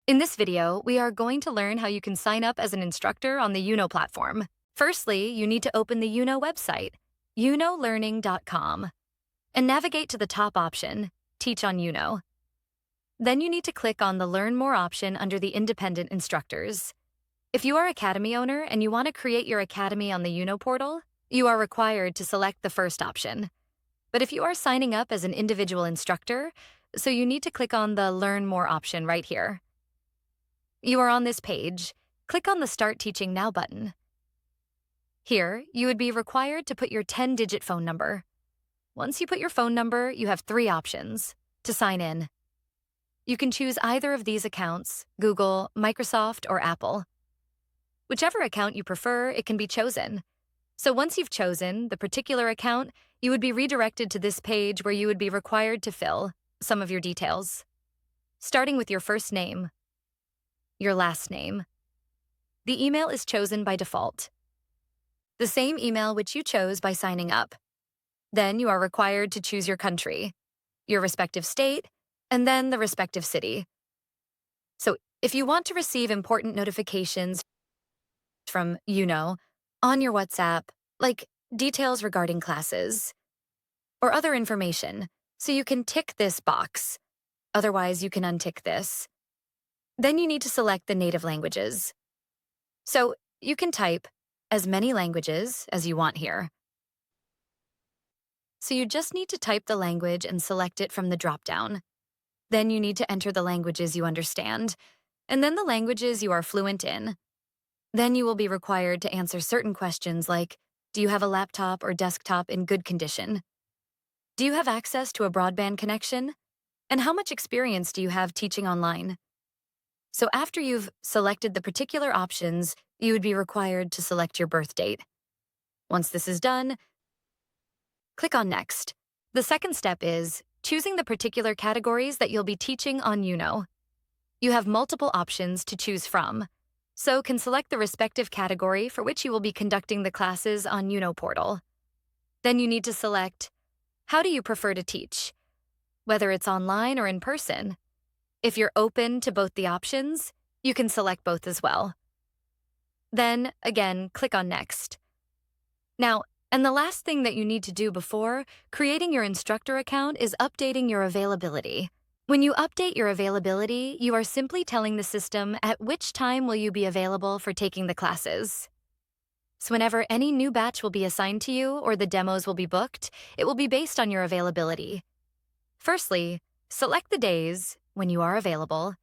In this video, we are going to learn how you can sign up as an instructor on the Yuno platform. Firstly, you need to open the Yuno website, yunolearning.com, and navigate to the top option, Teach on Yuno. Then you need to click on the Learn More option under the Independent Instructors. If you are an academy owner and you want to create your academy on the Yuno portal, you are required to select the first option. But if you are signing up as an individual instructor, so you need to click on the Learn More option right here. You are on this page. Click on the Start Teaching Now button. Here, you would be required to put your 10-digit phone number. Once you put your phone number, you have 3 options to sign in. You can choose either of these accounts, Google, Microsoft, or Apple. Whichever account you prefer, it can be chosen. So once you've chosen the particular account, you would be redirected to this page where you would be required to fill some of your details, starting with your first name, your last name. The email is chosen by default, the same email which you chose by signing up. Then you are required to choose your country, your respective state, and then the respective city. So if you want to receive important notifications from Yuno on your WhatsApp, like details regarding classes or other information, so you can tick this box. Otherwise, you can untick this. Then you need to select the native languages. So you can type as many languages as you want here. So you just need to type the language and select it from the dropdown. Then you need to enter the languages you understand, and then the languages you are fluent in. Then you will be required to answer certain questions like, do you have a laptop or desktop in good condition? Do you have access to a broadband connection? And how much experience do you have teaching online? So after you've selected the particular options, you would be required to select your birth date. Once this is done, click on Next. The second step is choosing the particular categories that you'll be teaching on Yuno. You have multiple options to choose from, so can select the respective category for which you will be conducting the classes on Yuno portal. Then you need to select, how do you prefer to teach? Whether it's online or in person. If you're open to both the options, you can select both as well. Then, again, click on Next. Now, and the last thing that you need to do before creating your instructor account is updating your availability. When you update your availability, you are simply telling the system at which time will you be available for taking the classes. So whenever any new batch will be assigned to you or the demos will be booked, it will be based on your availability. Firstly, select the days when you are available,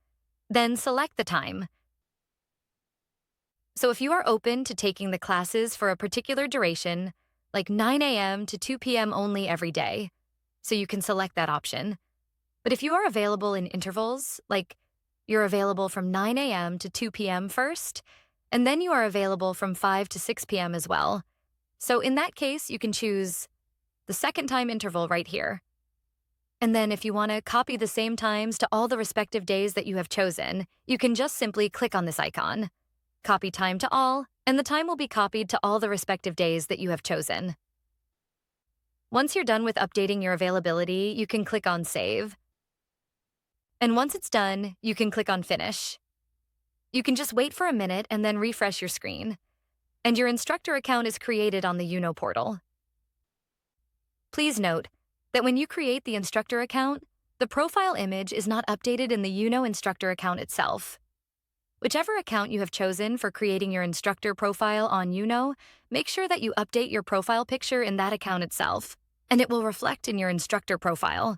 then select the time. So if you are open to taking the classes for a particular duration, like 9 a.m. to 2 p.m. only every day, so you can select that option. But if you are available in intervals, like you're available from 9 a.m. to 2 p.m. first, and then you are available from 5 to 6 p.m. as well. So in that case, you can choose the second time interval right here. And then if you want to copy the same times to all the respective days that you have chosen, you can just simply click on this icon, copy time to all, and the time will be copied to all the respective days that you have chosen. Once you're done with updating your availability, you can click on Save. And once it's done, you can click on Finish. You can just wait for a minute and then refresh your screen. And your instructor account is created on the Yuno portal. Please note that when you create the instructor account, the profile image is not updated in the Yuno instructor account itself. Whichever account you have chosen for creating your instructor profile on Yuno, make sure that you update your profile picture in that account itself, and it will reflect in your instructor profile.